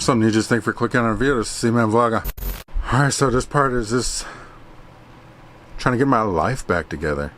What's up, ninjas? Thanks for clicking on the video. This is Cmanvlogga. Alright, so this part is just trying to get my life back together.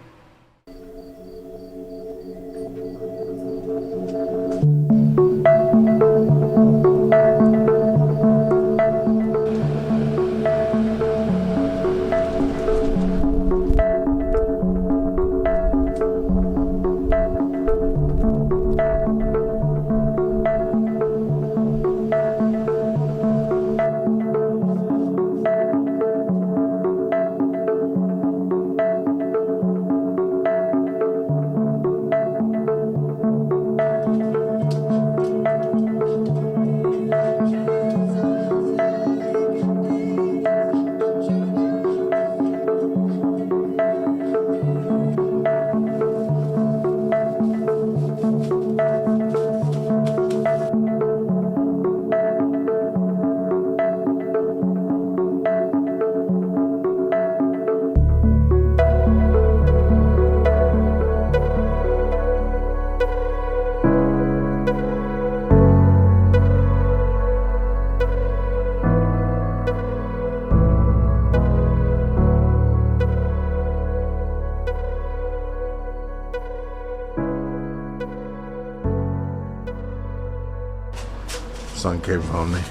Son came on me.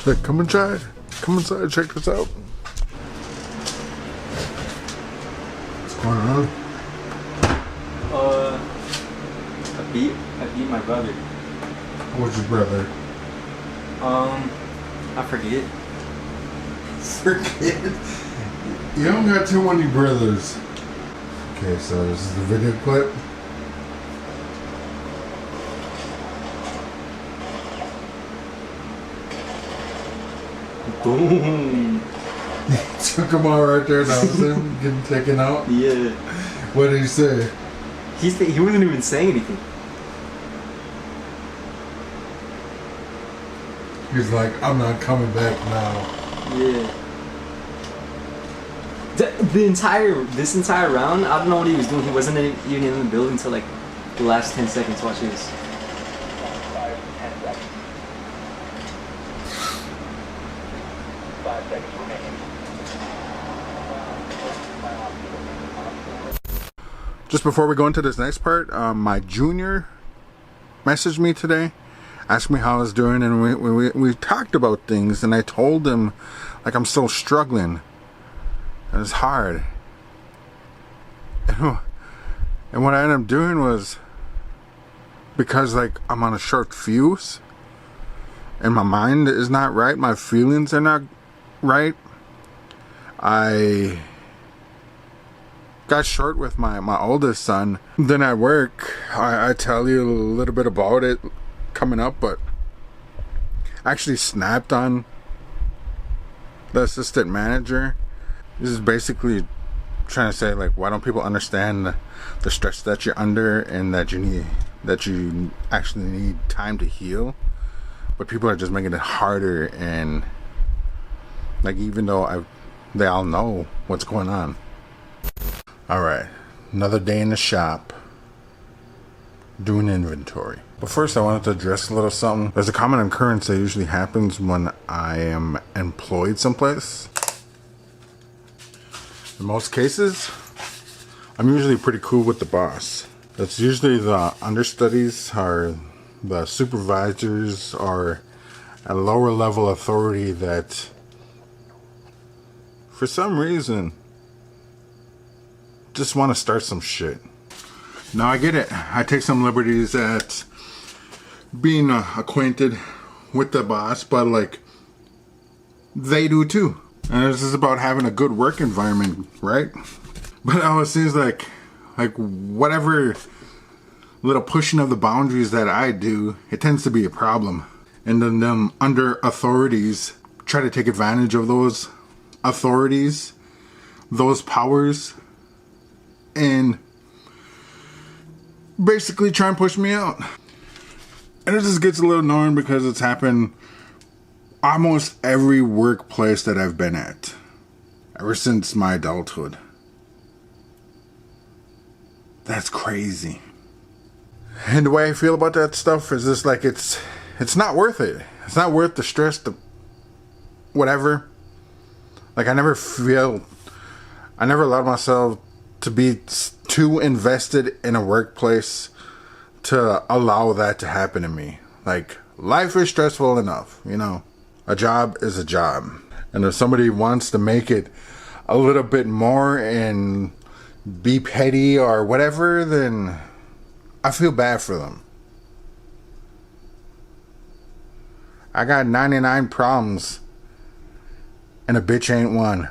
Like, come inside. Come inside. Check this out. What's going on? I beat my brother. What's your brother? I forget. Forget? You don't got too many brothers. Okay, so this is the video clip. Boom! Took him out right there. That was him getting taken out. Yeah. What did he say? He wasn't even saying anything. He's like, I'm not coming back now. Yeah. This entire round, I don't know what he was doing. He wasn't even in the building until like the last 10 seconds. Watch this. Just before we go into this next part, my junior messaged me today, asked me how I was doing, and we talked about things, and I told him, like, I'm still struggling. It was hard. And what I ended up doing was, because, like, I'm on a short fuse, and my mind is not right, my feelings are not right, I got short with my oldest son. Then at work, I tell you a little bit about it coming up, but I actually snapped on the assistant manager. This is basically trying to say, like, why don't people understand the stress that you're under, and that you actually need time to heal, but people are just making it harder. And like, even though they all know what's going on. Alright, another day in the shop doing inventory. But first I wanted to address a little something. There's a common occurrence that usually happens when I am employed someplace. In most cases, I'm usually pretty cool with the boss. That's usually the understudies or the supervisors or a lower level authority that, for some reason, just want to start some shit. Now I get it. I take some liberties at being acquainted with the boss, but like, they do too. And this is about having a good work environment, right? But it always seems like whatever little pushing of the boundaries that I do, it tends to be a problem. And then them under authorities try to take advantage of those authorities, those powers, and basically try and push me out. And it just gets a little annoying because it's happened almost every workplace that I've been at ever since my adulthood. That's crazy. And the way I feel about that stuff is just like, it's not worth it. it's not worth the stress, the whatever. Like I never allowed myself to be too invested in a workplace to allow that to happen to me. Like, life is stressful enough, you know. A job is a job. And if somebody wants to make it a little bit more and be petty or whatever, then I feel bad for them. I got 99 problems and a bitch ain't one.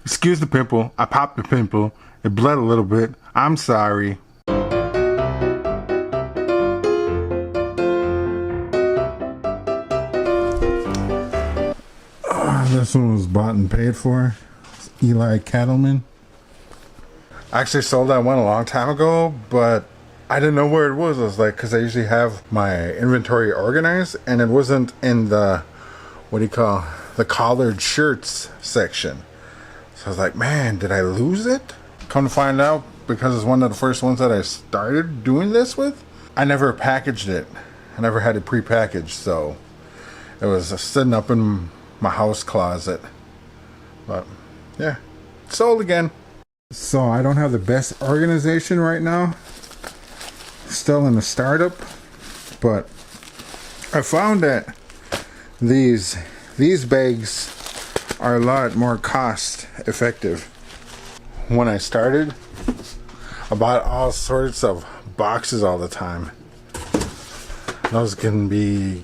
Excuse the pimple. I popped the pimple. It bled a little bit. I'm sorry. This one was bought and paid for. It's Eli Cattleman. I actually sold that one a long time ago, but I didn't know where it was. I was like, because I usually have my inventory organized, and it wasn't in the, the collared shirts section. So I was like, man, did I lose it? Come to find out, because it's one of the first ones that I started doing this with, I never packaged it. I never had it pre-packaged, so it was sitting up in my house closet. But yeah, sold again. So I don't have the best organization right now. Still in the startup, but I found that these bags are a lot more cost effective. When I started, I bought all sorts of boxes all the time. Those can be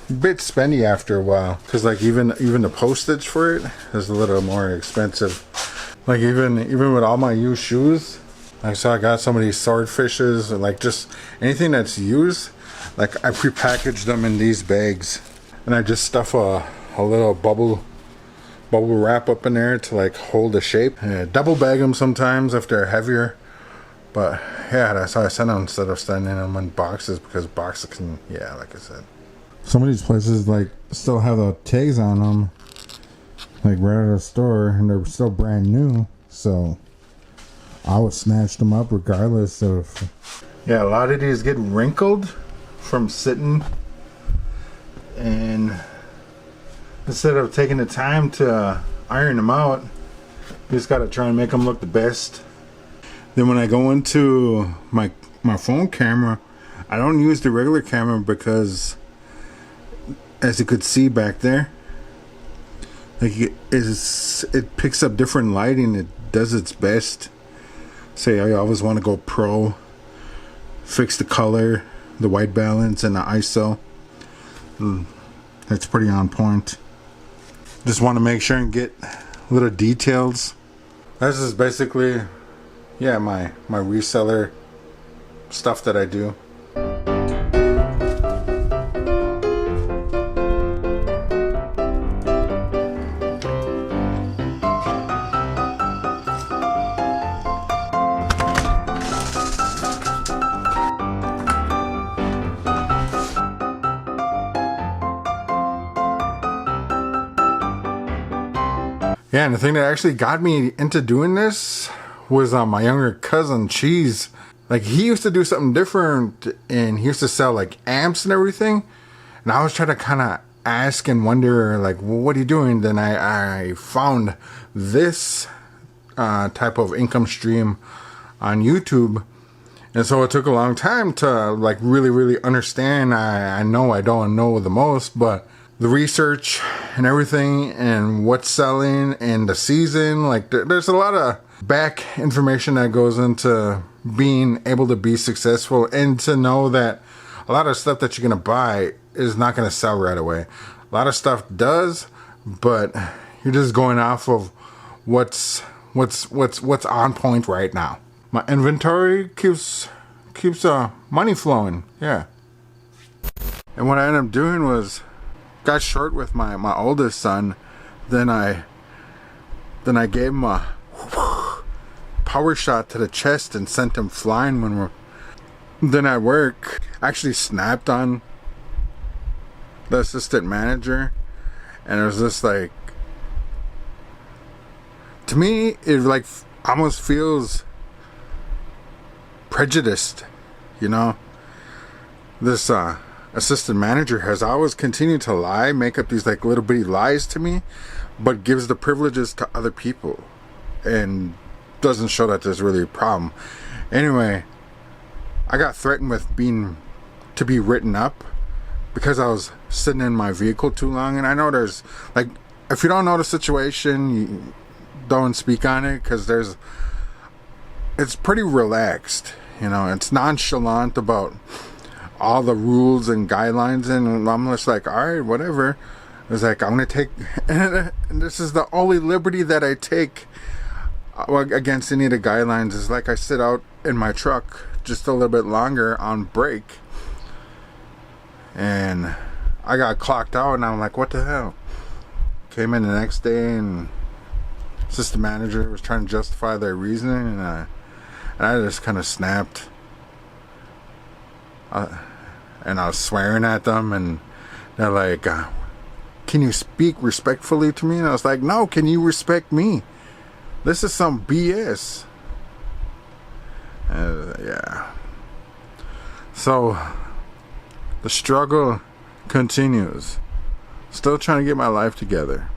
a bit spendy after a while, because like even the postage for it is a little more expensive. Like even with all my used shoes, like, so I got some of these swordfishes, and like just anything that's used, like I prepackaged them in these bags, and I just stuff a little bubble wrap up in there to like hold the shape. Yeah, double bag them sometimes if they're heavier, but yeah, that's how I send them instead of sending them in boxes, because boxes can, yeah, like I said. Some of these places like still have the tags on them, like right at the store, and they're still brand new, so I would snatch them up regardless of. Yeah, a lot of these get wrinkled from sitting, and instead of taking the time to iron them out, you just gotta try and make them look the best. Then when I go into my phone camera, I don't use the regular camera because, as you could see back there, like it picks up different lighting. It does its best. Say I always want to go pro, fix the color, the white balance, and the ISO. That's pretty on point. Just want to make sure and get little details. This is basically, yeah, my reseller stuff that I do. Yeah, and the thing that actually got me into doing this was my younger cousin, Cheese. Like, he used to do something different, and he used to sell, like, amps and everything. And I was trying to kind of ask and wonder, like, well, what are you doing? Then I found this type of income stream on YouTube. And so it took a long time to, like, really understand. I know I don't know the most, but the research and everything, and what's selling, and the season, like there's a lot of back information that goes into being able to be successful, and to know that a lot of stuff that you're gonna buy is not gonna sell right away. A lot of stuff does, but you're just going off of what's on point right now. My inventory keeps money flowing, yeah. And what I ended up doing was got short with my oldest son. Then I gave him a power shot to the chest and sent him flying when we're. Then at work, actually snapped on the assistant manager, and it was just like, to me, it like almost feels prejudiced, you know. This assistant manager has always continued to lie, make up these like little bitty lies to me, but gives the privileges to other people and doesn't show that there's really a problem. Anyway, I got threatened with to be written up because I was sitting in my vehicle too long. And I know there's like, if you don't know the situation, you don't speak on it, because it's pretty relaxed, you know. It's nonchalant about all the rules and guidelines, and I'm just like, all right, whatever. It's like, I'm gonna take, and this is the only liberty that I take against any of the guidelines, is like I sit out in my truck just a little bit longer on break, and I got clocked out, and I'm like, what the hell? Came in the next day, and assistant manager was trying to justify their reasoning, and I just kind of snapped, and I was swearing at them, and they're like, can you speak respectfully to me? And I was like, no, can you respect me? This is some BS. Yeah. So the struggle continues. Still trying to get my life together.